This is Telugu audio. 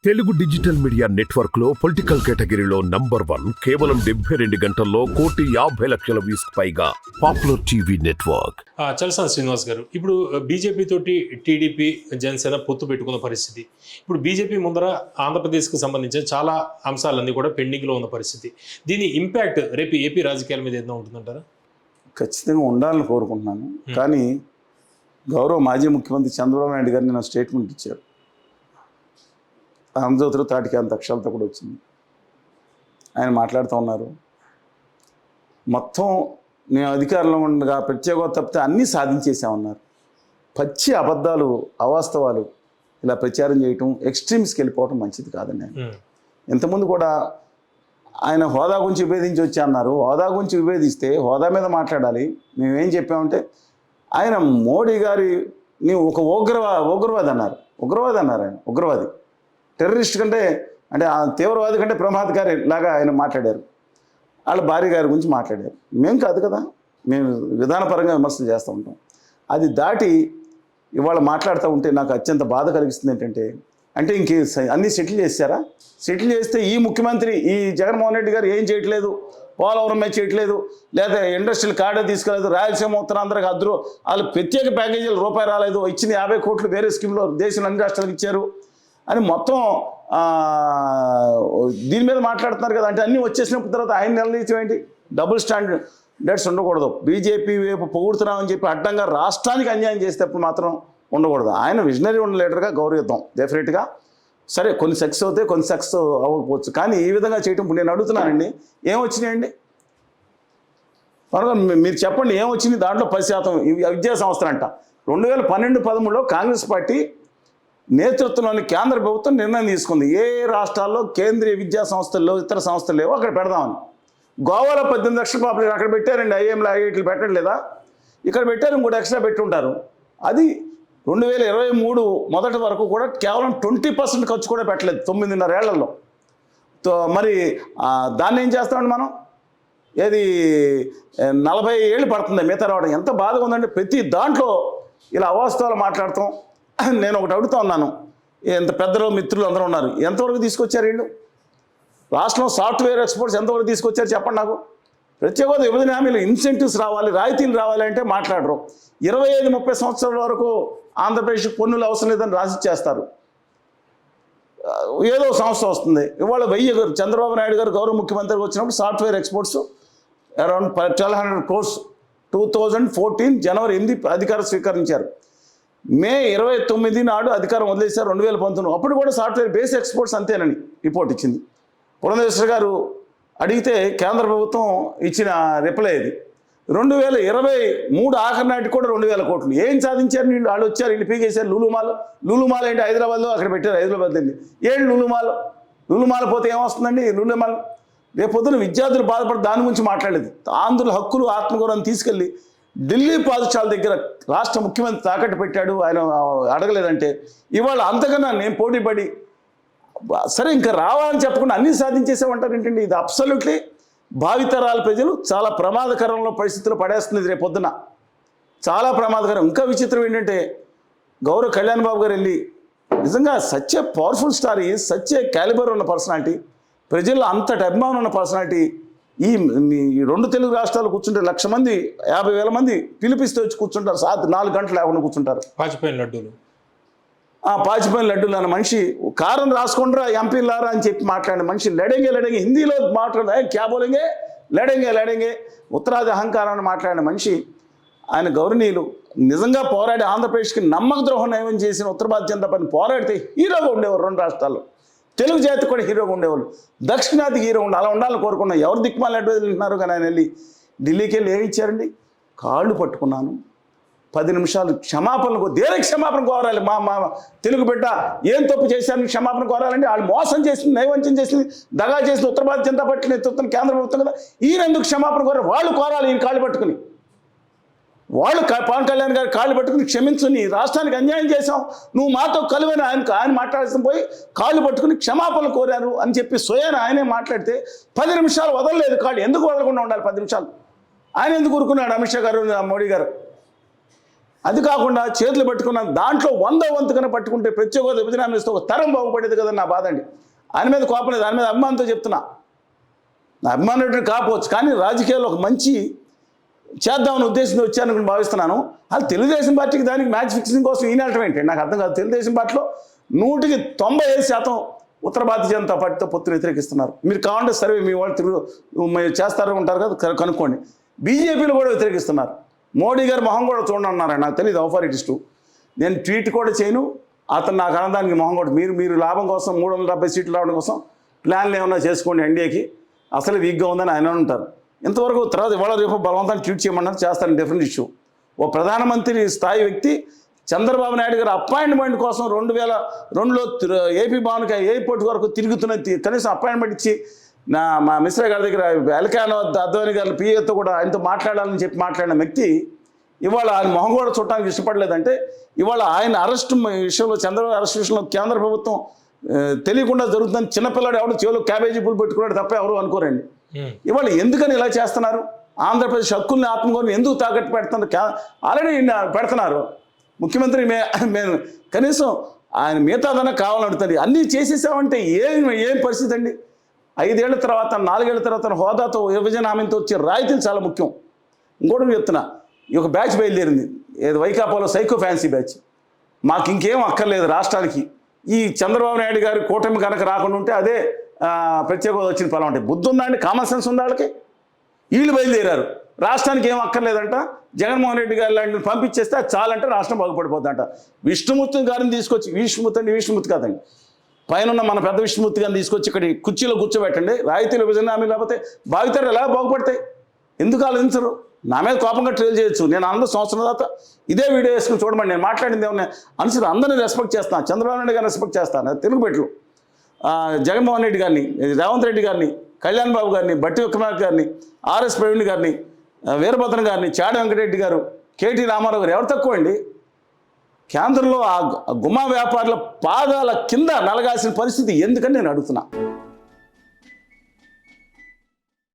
తెలుగు డిజిటల్ మీడియా నెట్వర్క్ లో పొలిటికల్ కేటగిరీలో #1 కేవలం 72 గంటల్లో 1,50,00,000 వ్యూస్ పైగా popular TV network. Chalasani Srinivas గారు, ఇప్పుడు బీజేపీ తోటి టీడీపీ జనసేన పొత్తు పెట్టుకున్న పరిస్థితి. ఇప్పుడు బీజేపీ ముందర ఆంధ్రప్రదేశ్కి సంబంధించిన చాలా అంశాలన్నీ కూడా పెండింగ్లో ఉన్న పరిస్థితి. దీని ఇంపాక్ట్ రేపు ఏపీ రాజకీయాల మీద ఏదైనా ఉంటుందంటారా? ఖచ్చితంగా ఉండాలని కోరుకుంటున్నాను. కానీ గౌరవ మాజీ ముఖ్యమంత్రి చంద్రబాబు నాయుడు గారు నేను స్టేట్మెంట్ ఇచ్చారు. ఆంధ్రజ్యోతిలో తాటికి అంత అక్షరాలతో కూడా వచ్చింది. ఆయన మాట్లాడుతూ ఉన్నారు, మొత్తం మేము అధికారంలో ఉండగా ప్రత్యేక హోదా తప్పితే అన్నీ సాధించేసామన్నారు. పచ్చి అబద్ధాలు, అవాస్తవాలు ఇలా ప్రచారం చేయటం, ఎక్స్ట్రీమ్స్కి వెళ్ళిపోవటం మంచిది కాదండి. ఆయన ఇంతకుముందు కూడా ఆయన హోదా గురించి విభేదించి వచ్చి అన్నారు. హోదా గురించి విభేదిస్తే హోదా మీద మాట్లాడాలి. మేమేం చెప్పామంటే ఆయన మోడీ గారిని ఒక ఉగ్రవాది అన్నారు. ఆయన ఉగ్రవాది, టెర్రరిస్ట్ కంటే అంటే ఆ తీవ్రవాది కంటే ప్రమాదకారి లాగా ఆయన మాట్లాడారు. వాళ్ళ భార్య గారి గురించి మాట్లాడారు. మేము కాదు కదా, మేము విధానపరంగా విమర్శలు చేస్తూ ఉంటాం. అది దాటి ఇవాళ మాట్లాడుతూ ఉంటే నాకు అత్యంత బాధ కలిగిస్తుంది. అంటే ఇంకే అన్నీ సెటిల్ చేశారా? సెటిల్ చేస్తే ఈ ముఖ్యమంత్రి ఈ జగన్మోహన్ రెడ్డి గారు ఏం చేయట్లేదు, పోలవరం మీద చేయట్లేదు, లేదా ఇండస్ట్రియల్ కార్డే తీసుకెళ్ళలేదు, రాయలసీమ ఉత్తరాంధ్రకి అద్దరు వాళ్ళు ప్రత్యేక ప్యాకేజీలు రూపాయి రాలేదు, ఇచ్చింది 50 కోట్లు వేరే స్కీమ్లో దేశంలో అన్ని రాష్ట్రాలకు ఇచ్చారు అని మొత్తం దీని మీద మాట్లాడుతున్నారు కదా. అంటే అన్నీ వచ్చేసినప్పుడు తర్వాత ఆయన నిలదీయడం ఏంటి? డబుల్ స్టాండర్డ్స్ ఉండకూడదు. బీజేపీ వైపు పొగుడుతున్నామని చెప్పి అడ్డంగా రాష్ట్రానికి అన్యాయం చేసేటప్పుడు మాత్రం ఉండకూడదు. ఆయన విజనరీ ఉన్న లీడర్గా గౌరవిద్దాం డెఫినెట్గా. సరే, కొన్ని సక్సెస్ అవుతాయి, కొన్ని సక్సెస్ అవ్వకపోవచ్చు. కానీ ఈ విధంగా చేయటం ఇప్పుడు నేను అడుగుతున్నానండి, ఏమొచ్చినాయండి? మీరు చెప్పండి, ఏమొచ్చింది? దాంట్లో 10% విద్యా సంస్థలు అంట. 2012-13లో కాంగ్రెస్ పార్టీ నేతృత్వంలోని కేంద్ర ప్రభుత్వం నిర్ణయం తీసుకుంది, ఏ రాష్ట్రాల్లో కేంద్రీయ విద్యా సంస్థల్లో ఇతర సంస్థలు లేవో అక్కడ పెడదామని. గోవాలో 18 లక్షల పాపులేషన్ అక్కడ పెట్టారండి. ఐఏఎంలో ఐఐటీలు పెట్టట్లేదా? ఇక్కడ పెట్టారు, ఇంకోటి ఎక్స్ట్రా పెట్టుంటారు. అది 2023 మొదటి వరకు కూడా కేవలం 20% ఖర్చు కూడా పెట్టలేదు 9.5 ఏళ్లలో. మరి దాన్ని ఏం చేస్తామండి మనం? ఏది 40 ఏళ్ళు పడుతుంది మిగతా రావడం. ఎంత బాధగా ఉందంటే ప్రతి దాంట్లో ఇలా అవాస్తవాలు మాట్లాడతాం. నేను ఒకటి అడుగుతా ఉన్నాను, ఎంత పెద్దలు మిత్రులు అందరూ ఉన్నారు, ఎంతవరకు తీసుకొచ్చారు వీళ్ళు? రాష్ట్రంలో సాఫ్ట్వేర్ ఎక్స్పోర్ట్స్ ఎంతవరకు తీసుకొచ్చారు చెప్పండి నాకు. ప్రత్యేక విభజన హామీలు ఇన్సెంటివ్స్ రావాలి, రాయితీలు రావాలి అంటే మాట్లాడరు. 25-30 సంవత్సరాల వరకు ఆంధ్రప్రదేశ్కి పన్నులు అవసరం లేదని రాసిచ్చేస్తారు. ఏదో సంస్థ వస్తుంది. ఇవాళ 1000 చంద్రబాబు నాయుడు గారు గౌరవ ముఖ్యమంత్రికి వచ్చినప్పుడు సాఫ్ట్వేర్ ఎక్స్పోర్ట్స్ అరౌండ్ 1200 crores 2014 జనవరి 8 అధికారం స్వీకరించారు. మే 29 నాడు అధికారం వదిలేశారు 2019. అప్పుడు కూడా సాఫ్ట్వేర్ బేస్ ఎక్స్పోర్ట్స్ అంతేనని రిపోర్ట్ ఇచ్చింది. పురంధేశ్వరి గారు అడిగితే కేంద్ర ప్రభుత్వం ఇచ్చిన రిప్లై ఇది. 2023 ఆఖరి నాటికి కూడా 2,000 కోట్లు. ఏం సాధించారు వీళ్ళు? వాళ్ళు వచ్చారు, వీళ్ళు పీకేశారు. లూలుమాల ఏంటి? హైదరాబాద్లో అక్కడ పెట్టారు. హైదరాబాద్ అండి ఏంటి లూలుమాల పోతే ఏమొస్తుందండి? లూలుమాల రేపు పొద్దున విద్యార్థులు బాధపడి దాని గురించి మాట్లాడలేదు. ఆంధ్రుల హక్కులు ఆత్మగౌరవం తీసుకెళ్ళి ఢిల్లీ పాదశాల దగ్గర రాష్ట్ర ముఖ్యమంత్రి తాకట్టు పెట్టాడు. ఆయన అడగలేదంటే ఇవాళ అంతకన్నా నేను పోటీ పడి సరే ఇంకా రావాలని చెప్పకుండా అన్నీ సాధించేసామంటారు ఏంటండి? ఇది అబ్సల్యూట్లీ భావితరాల ప్రజలు చాలా ప్రమాదకరంలో పరిస్థితులు పడేస్తుంది రేపు పొద్దున. చాలా ప్రమాదకరం. ఇంకా విచిత్రం ఏంటంటే గౌరవ్ కళ్యాణ్ బాబు గారు వెళ్ళి నిజంగా such a powerful star, such a calibre ఉన్న పర్సనాలిటీ, ప్రజల్లో అంతటి అభిమానం ఉన్న పర్సనాలిటీ. ఈ 2 తెలుగు రాష్ట్రాలు కూర్చుంటే 1,00,000 మంది 50,000 మంది పిలిపిస్తే వచ్చి కూర్చుంటారు. 4 గంటలు లేకుండా కూర్చుంటారు. పాచిపోయిన లడ్డూలు అన్న మనిషి కారం రాసుకుంటారా ఎంపీలారా అని చెప్పి మాట్లాడిన మనిషి లెడెంగే హిందీలో మాట్లాడే క్యా బోలెంగే లెడెంగే ఉత్తరాది అహంకారాన్ని మాట్లాడిన మనిషి. ఆయన గౌరవనీయులు నిజంగా పోరాడి ఆంధ్రప్రదేశ్కి నమ్మక ద్రోహం నయం చేసిన ఉత్తర భారతీయ జనతా పార్టీ పోరాడితే హీరోగా ఉండేవారు 2 రాష్ట్రాల్లో. తెలుగు జాతి కూడా హీరోగా ఉండేవాళ్ళు, దక్షిణాది హీరో ఉండి అలా ఉండాలని కోరుకున్నా. ఎవరు దిక్కుమాలి అడ్వైజులు వింటున్నారు? కానీ ఆయన వెళ్ళి ఢిల్లీకి వెళ్ళి ఏమి ఇచ్చారండి? కాళ్ళు పట్టుకున్నాను, 10 నిమిషాలు క్షమాపణలు, దేనికి క్షమాపణ కోరాలి? మా తెలుగు బిడ్డ ఏం తప్పు చేశారని క్షమాపణ కోరాలంటే వాళ్ళు మోసం చేసింది, నైవంచం చేసింది, దగా చేసింది ఉత్తర భారతీయ జనతా పార్టీ నేతృత్వం కేంద్ర ప్రభుత్వం కదా. ఈయన ఎందుకు క్షమాపణ కోరారు? వాళ్ళు కోరాలి. ఈయన కాళ్ళు పట్టుకుని, వాళ్ళు పవన్ కళ్యాణ్ గారు కాళ్ళు పట్టుకుని క్షమించు, నీ రాష్ట్రానికి అన్యాయం చేశాం, నువ్వు మాతో కలువని ఆయన మాట్లాడాల్సిన పోయి కాళ్ళు పట్టుకుని క్షమాపణలు కోరారు అని చెప్పి స్వయాన ఆయనే మాట్లాడితే 10 నిమిషాలు వదలలేదు. కాళ్ళు ఎందుకు వదలకుండా ఉండాలి 10 నిమిషాలు? ఆయన ఎందుకు ఊరుకున్నాడు? అమిత్ షా గారు, మోడీ గారు అది కాకుండా చేతులు పట్టుకున్న దాంట్లో 100వ వంతుకన పట్టుకుంటే ప్రత్యేక హోదా విభజన హామీ ఇస్తే ఒక తరం బాగుపడేది కదా నా బాధ అండి. ఆయన మీద కోపం లేదు, ఆయన మీద అభిమానంతో చెప్తున్నా. నా అభిమానం కాకపోవచ్చు, కానీ రాజకీయాల్లో ఒక మంచి చేద్దామని ఉద్దేశంతో వచ్చానని భావిస్తున్నాను. అది తెలుగుదేశం పార్టీకి దానికి మ్యాచ్ ఫిక్సింగ్ కోసం ఈనాటం ఏంటి నాకు అర్థం కాదు. తెలుగుదేశం పార్టీలో 100% ఉత్తర భారతీయ జనతా పార్టీతో పొత్తులు వ్యతిరేకిస్తున్నారు. మీరు కావాలంటే సర్వే మీ వాళ్ళు మీరు చేస్తారు ఉంటారు కదా, కనుక్కోండి. బీజేపీలో కూడా వ్యతిరేకిస్తున్నారు. మోడీ గారు మొహం కూడా చూడండి అన్నారు. నాకు తెలియదు ఆఫర్ ఇట్ ఇస్టు. నేను ట్వీట్ కూడా చేయను. అతను నాకు అనడానికి మొహం కూడా మీరు లాభం కోసం 370 సీట్లు రావడం కోసం ప్లాన్లు ఏమన్నా చేసుకోండి ఎన్డీఏకి, అసలు వీక్గా ఉందని ఆయన ఉంటారు. ఇంతవరకు తర్వాత ఇవాళ రేపు బలవంతాన్ని ట్వీట్ చేయమన్నారు, చేస్తాను, డిఫరెంట్ ఇష్యూ. ఓ ప్రధానమంత్రి స్థాయి వ్యక్తి చంద్రబాబు నాయుడు గారు అపాయింట్మెంట్ కోసం 2002లో ఏపీ భవన్కి ఎయిర్పోర్ట్ వరకు తిరుగుతున్న కనీసం అపాయింట్మెంట్ ఇచ్చి మా మిశ్రా గారి దగ్గర ఎలకాన అద్వాని గారి పిఏతో కూడా ఆయనతో మాట్లాడాలని చెప్పి మాట్లాడిన వ్యక్తి ఇవాళ ఆయన మొహం కూడా చూడటానికి ఇష్టపడలేదంటే ఇవాళ ఆయన అరెస్ట్ విషయంలో, చంద్రబాబు అరెస్ట్ విషయంలో కేంద్ర ప్రభుత్వం తెలియకుండా జరుగుతుందని చిన్నపిల్లాడు ఎవరు చెవిలో క్యాబేజీ పూలు పెట్టుకున్నాడు తప్ప ఎవరు అనుకోరండి. ఇవాళ ఎందుకని ఇలా చేస్తున్నారు? ఆంధ్రప్రదేశ్ హక్కుల్ని ఆత్మగౌరవం ఎందుకు తాకట్టు పెడుతున్నారు? ఆల్రెడీ పెడుతున్నారు. ముఖ్యమంత్రి మేము కనీసం ఆయన మిగతాదన్నా కావాలని అడుగుతుంది. అన్నీ చేసేసామంటే ఏం పరిస్థితి అండి? 5 ఏళ్ల తర్వాత 4 ఏళ్ల తర్వాత హోదాతో విభజన హామీతో వచ్చే రాయితీలు చాలా ముఖ్యం. ఇంకోటి చెప్తున్నా, ఈ ఒక బ్యాచ్ బయలుదేరింది, ఏది వైకాపాలో సైకో ఫ్యాన్సీ బ్యాచ్. మాకు ఇంకేం అక్కర్లేదు రాష్ట్రానికి, ఈ చంద్రబాబు నాయుడు గారి కూటమి కనుక రాకుండా ఉంటే అదే ప్రత్యేక హోదా వచ్చిన ఫలం అంటే బుద్ధి ఉందా అండి? కామన్ సెన్స్ ఉందా వాళ్ళకి? వీళ్ళు బయలుదేరారు, రాష్ట్రానికి ఏం అక్కర్లేదంట, జగన్మోహన్ రెడ్డి గారు లాంటిని పంపించేస్తే అది చాలంటే రాష్ట్రం బాగుపడిపోతుందంట. విష్ణుమూర్తి గారిని తీసుకొచ్చి, విష్ణుమూర్తి కాదండి, పైన మన పెద్ద విష్ణుమూర్తి గారిని తీసుకొచ్చి ఇక్కడ కుర్చీలో కూర్చోబెట్టండి, రాయితీలు విభజన హామీ లేకపోతే భావితరాలు ఎలా బాగుపడతాయి? ఎందుకు ఆలోచించరు? నా మీద కోపంగా ట్రైల్ చేయొచ్చు, నేను అందరూ సంవత్సరం తర్వాత ఇదే వీడియో వేసుకుని చూడమండి, నేను మాట్లాడింది ఏమన్నా అనుసరి అందరినీ రెస్పెక్ట్ చేస్తాను, చంద్రబాబు నాయుడు గారిని రెస్పెక్ట్ చేస్తాను, తెలుగు పెట్టు, జగన్మోహన్ రెడ్డి గారిని, రేవంత్ రెడ్డి గారిని, కళ్యాణ్ బాబు గారిని, బట్టి విక్రమార్క గారిని, ఆర్ఎస్ ప్రవీణ్ గారిని, వీరభద్రం గారిని, చాడ వెంకటరెడ్డి గారు, కేటీ రామారావు గారు, ఎవరు తక్కువ అండి? కేంద్రంలో ఆ గుమ్మా వ్యాపారుల పాదాల కింద నలగాల్సిన పరిస్థితి ఎందుకని నేను అడుగుతున్నా.